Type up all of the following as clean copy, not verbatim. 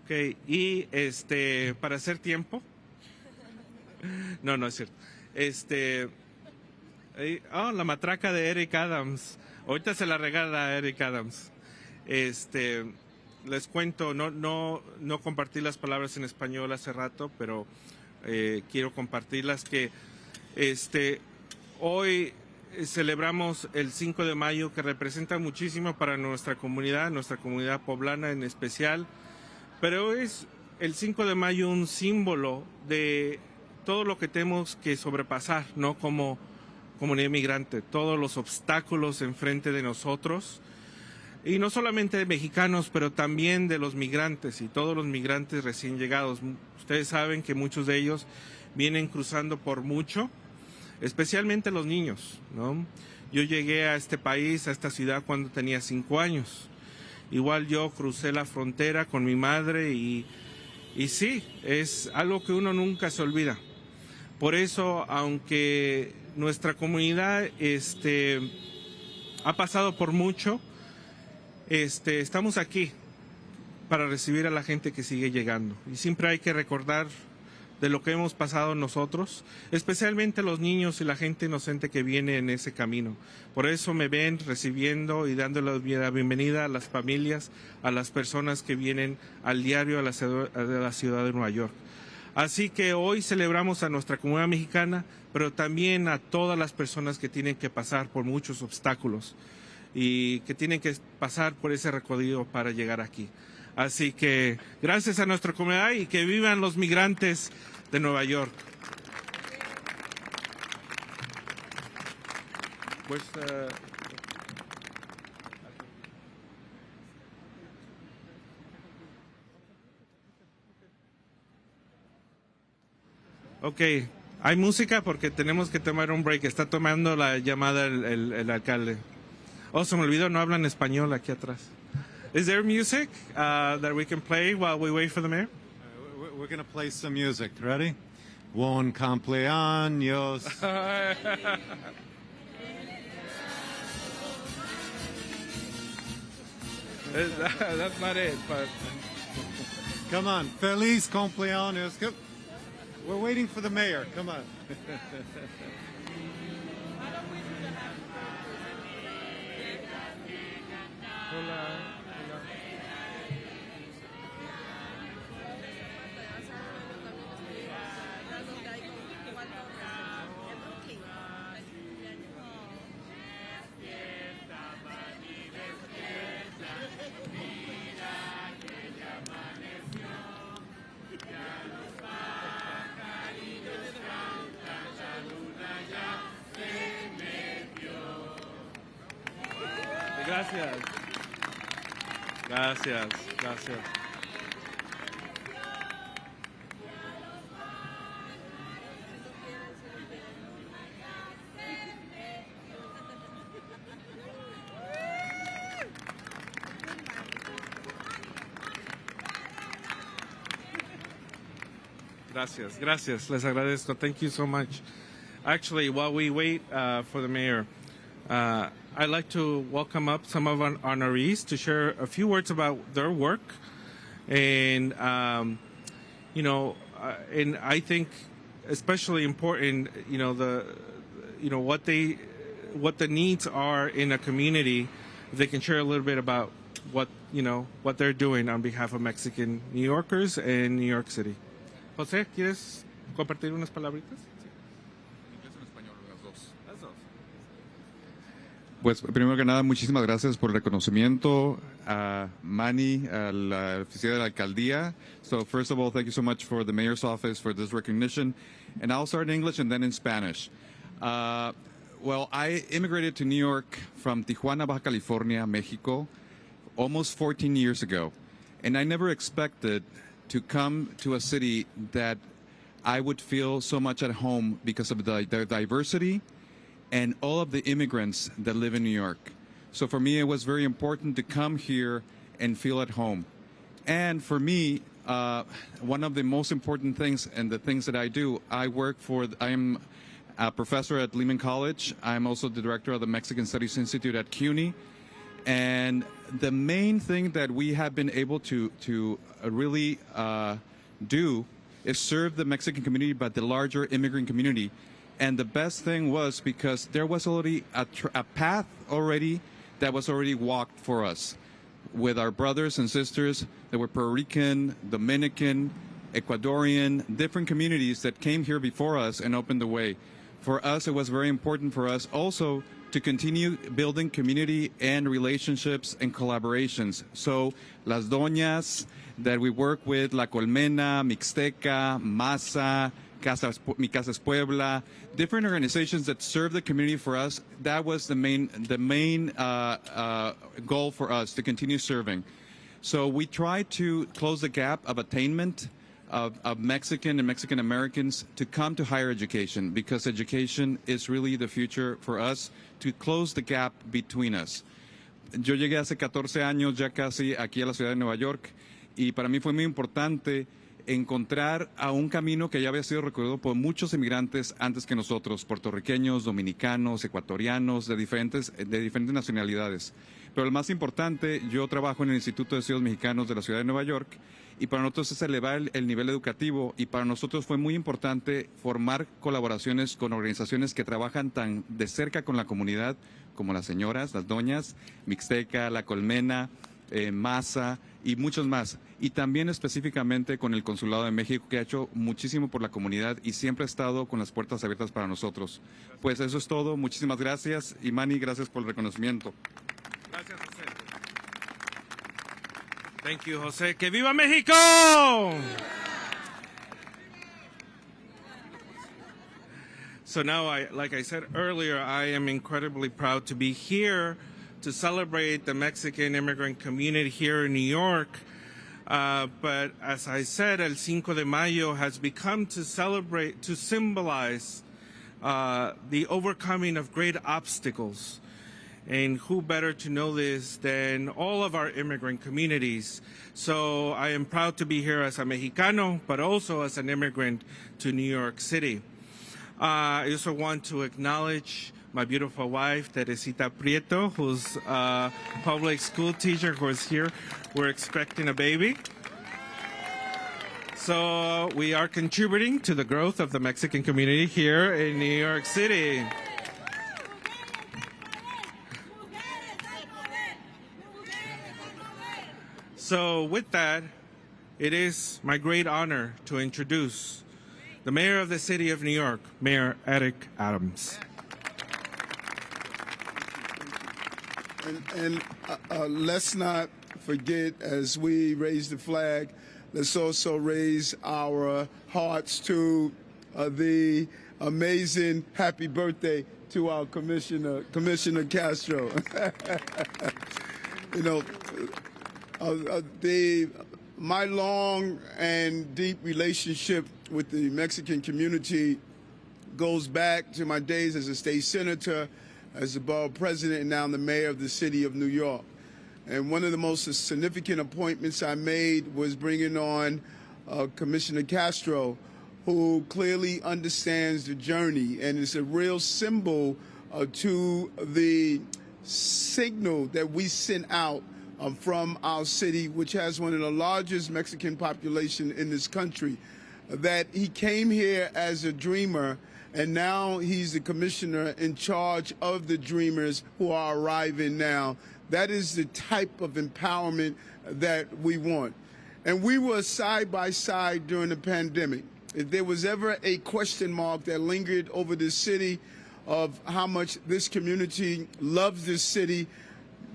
Ok, y para hacer tiempo. No, no es cierto. La matraca de Eric Adams. Ahorita se la regala a Eric Adams. Les cuento, no compartí las palabras en español hace rato, pero quiero compartirlas que hoy celebramos el 5 de mayo, que representa muchísimo para nuestra comunidad poblana en especial, pero es el 5 de mayo un símbolo de todo lo que tenemos que sobrepasar, ¿no? Como comunidad migrante, todos los obstáculos enfrente de nosotros, y no solamente de mexicanos, pero también de los migrantes y todos los migrantes recién llegados. Ustedes saben que muchos de ellos vienen cruzando por mucho, especialmente los niños, ¿no? Yo llegué a este país, a esta ciudad, cuando tenía 5 años. Igual yo crucé la frontera con mi madre y sí, es algo que uno nunca se olvida. Por eso, aunque nuestra comunidad ha pasado por mucho, estamos aquí para recibir a la gente que sigue llegando. Y siempre hay que recordar de lo que hemos pasado nosotros, especialmente los niños y la gente inocente que viene en ese camino. Por eso me ven recibiendo y dando la bienvenida a las familias, a las personas que vienen al diario a la ciudad de Nueva York. Así que hoy celebramos a nuestra comunidad mexicana, pero también a todas las personas que tienen que pasar por muchos obstáculos y que tienen que pasar por ese recorrido para llegar aquí. Así que gracias a nuestra comunidad y que vivan los migrantes de Nueva York. Pues, ok, hay música porque tenemos que tomar un break. Está tomando la llamada el alcalde. Oh, se me olvidó, no hablan español aquí atrás. Is there music that we can play while we wait for the mayor? We're going to play some music. Ready? Buen cumpleaños. That's not it, but... Come on. Feliz cumpleaños. Come. We're waiting for the mayor. Come on. Hola. Gracias. Gracias, gracias. Gracias, gracias. Les agradezco. Thank you so much. Actually, while we wait for the mayor, I'd like to welcome up some of our honorees to share a few words about their work. And, and I think especially important, what the needs are in a community. If they can share a little bit about what they're doing on behalf of Mexican New Yorkers and New York City. José, ¿quieres compartir unas palabritas? Pues primero que nada, muchísimas gracias por el reconocimiento a Manny, a la oficina de la alcaldía. So first of all, thank you so much for the mayor's office for this recognition. And I'll start in English and then in Spanish. Well, I immigrated to New York from Tijuana, Baja California, Mexico, almost 14 years ago. And I never expected to come to a city that I would feel so much at home because of the diversity and all of the immigrants that live in New York. So for me, it was very important to come here and feel at home. And for me, one of the most important things and the things that I do, I am a professor at Lehman College. I'm also the director of the Mexican Studies Institute at CUNY. And the main thing that we have been able to really do is serve the Mexican community, but the larger immigrant community. And the best thing was because there was already a path already that was already walked for us with our brothers and sisters that were Puerto Rican, Dominican, Ecuadorian, different communities that came here before us and opened the way. For us, it was very important for us also to continue building community and relationships and collaborations. So Las Doñas that we work with, La Colmena, Mixteca, Masa, Mi Casa es Puebla, different organizations that serve the community for us, that was the main goal for us, to continue serving. So we try to close the gap of attainment of Mexican and Mexican Americans to come to higher education, because education is really the future for us, to close the gap between us. Yo llegué hace 14 años ya casi aquí a la ciudad de Nueva York, y para mí fue muy importante encontrar a un camino que ya había sido recorrido por muchos inmigrantes antes que nosotros, puertorriqueños, dominicanos, ecuatorianos, de diferentes nacionalidades. Pero el más importante, yo trabajo en el Instituto de Estudios Mexicanos de la ciudad de Nueva York, y para nosotros es elevar el nivel educativo, y para nosotros fue muy importante formar colaboraciones con organizaciones que trabajan tan de cerca con la comunidad, como las señoras, las doñas, Mixteca, La Colmena, Masa y muchos más. Y también específicamente con el Consulado de México, que ha hecho muchísimo por la comunidad y siempre ha estado con las puertas abiertas para nosotros. Pues eso es todo. Muchísimas gracias. Y Manny, gracias por el reconocimiento. Gracias, José. Thank you, José. ¡Que viva México! So now, like I said earlier, I am incredibly proud to be here to celebrate the Mexican immigrant community here in New York. But as I said, El Cinco de Mayo has become to symbolize the overcoming of great obstacles. And who better to know this than all of our immigrant communities? So I am proud to be here as a Mexicano, but also as an immigrant to New York City. I also want to acknowledge my beautiful wife, Teresita Prieto, who's a public school teacher who is here. We're expecting a baby. So we are contributing to the growth of the Mexican community here in New York City. So with that, it is my great honor to introduce the Mayor of the City of New York, Mayor Eric Adams. And let's not forget, as we raise the flag, let's also raise our hearts to the amazing happy birthday to our Commissioner Castro. You know, my long and deep relationship with the Mexican community goes back to my days as a state senator, as the borough president, and now the mayor of the city of New York. And one of the most significant appointments I made was bringing on Commissioner Castro, who clearly understands the journey and is a real symbol to the signal that we sent out from our city, which has one of the largest Mexican population in this country, that he came here as a dreamer, and now he's the commissioner in charge of the dreamers who are arriving now. That is the type of empowerment that we want. And we were side by side during the pandemic. If there was ever a question mark that lingered over this city of how much this community loves this city,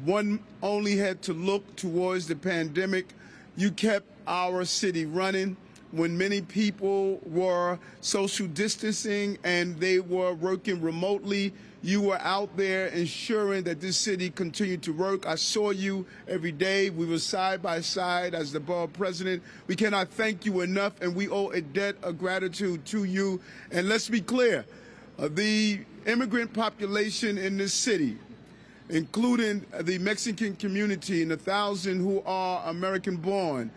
one only had to look towards the pandemic. You kept our city running when many people were social distancing and they were working remotely. You were out there ensuring that this city continued to work. I saw you every day. We were side by side as the borough president. We cannot thank you enough, and we owe a debt of gratitude to you. And let's be clear, the immigrant population in this city, including the Mexican community and the 1,000 who are American-born,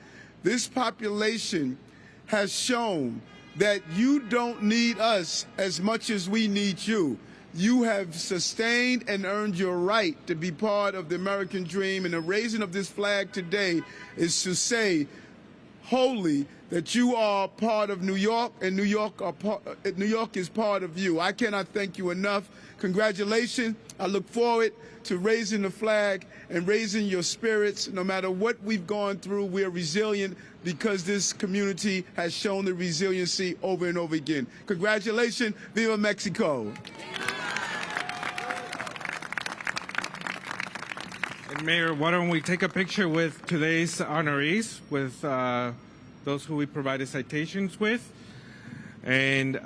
this population has shown that you don't need us as much as we need you. You have sustained and earned your right to be part of the American dream, and the raising of this flag today is to say wholly that you are part of New York, and New York is part of you. I cannot thank you enough. Congratulations. I look forward to raising the flag and raising your spirits. No matter what we've gone through, we're resilient because this community has shown the resiliency over and over again. Congratulations. Viva Mexico. And Mayor, why don't we take a picture with today's honorees, with those who we provided citations with. And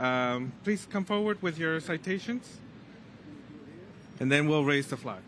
please come forward with your citations. And then we'll raise the flag.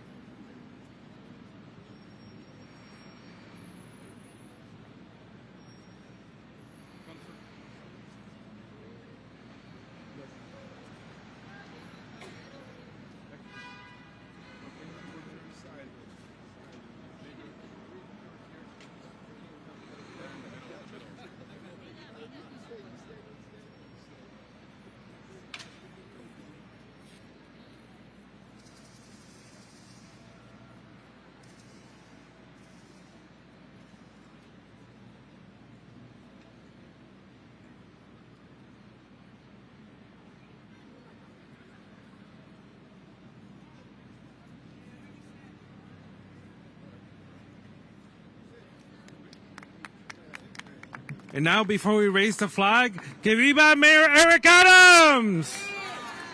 And now, before we raise the flag, ¡que viva Mayor Eric Adams!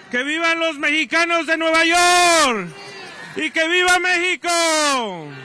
¡Que vivan los mexicanos de Nueva York! ¡Y que viva México!